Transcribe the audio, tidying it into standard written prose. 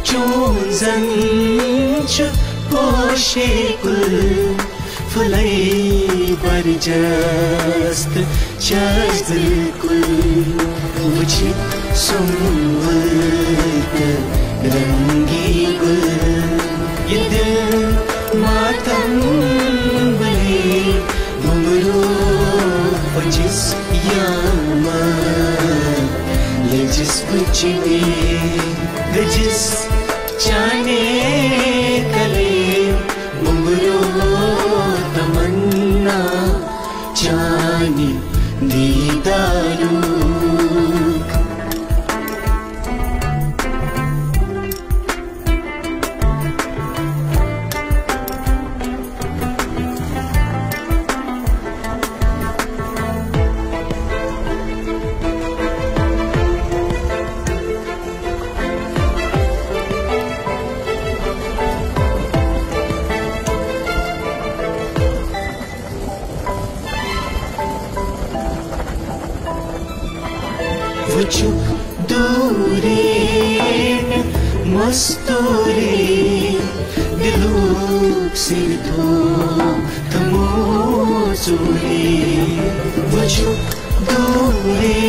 चोंजन छु पोशे कुल फुलै बरजस्त चजल कुल वुछि सुम्वत रंगी गुल ये दिल मातम बने घुंघरू जिस यामा ये जिस कुचिने गजिस चाने कले घुंघरू तमन्ना चानी दीदारू वुछु दूरे मस्तूरे दिलूक सिद्धो तमो सूरे वुछु दूरे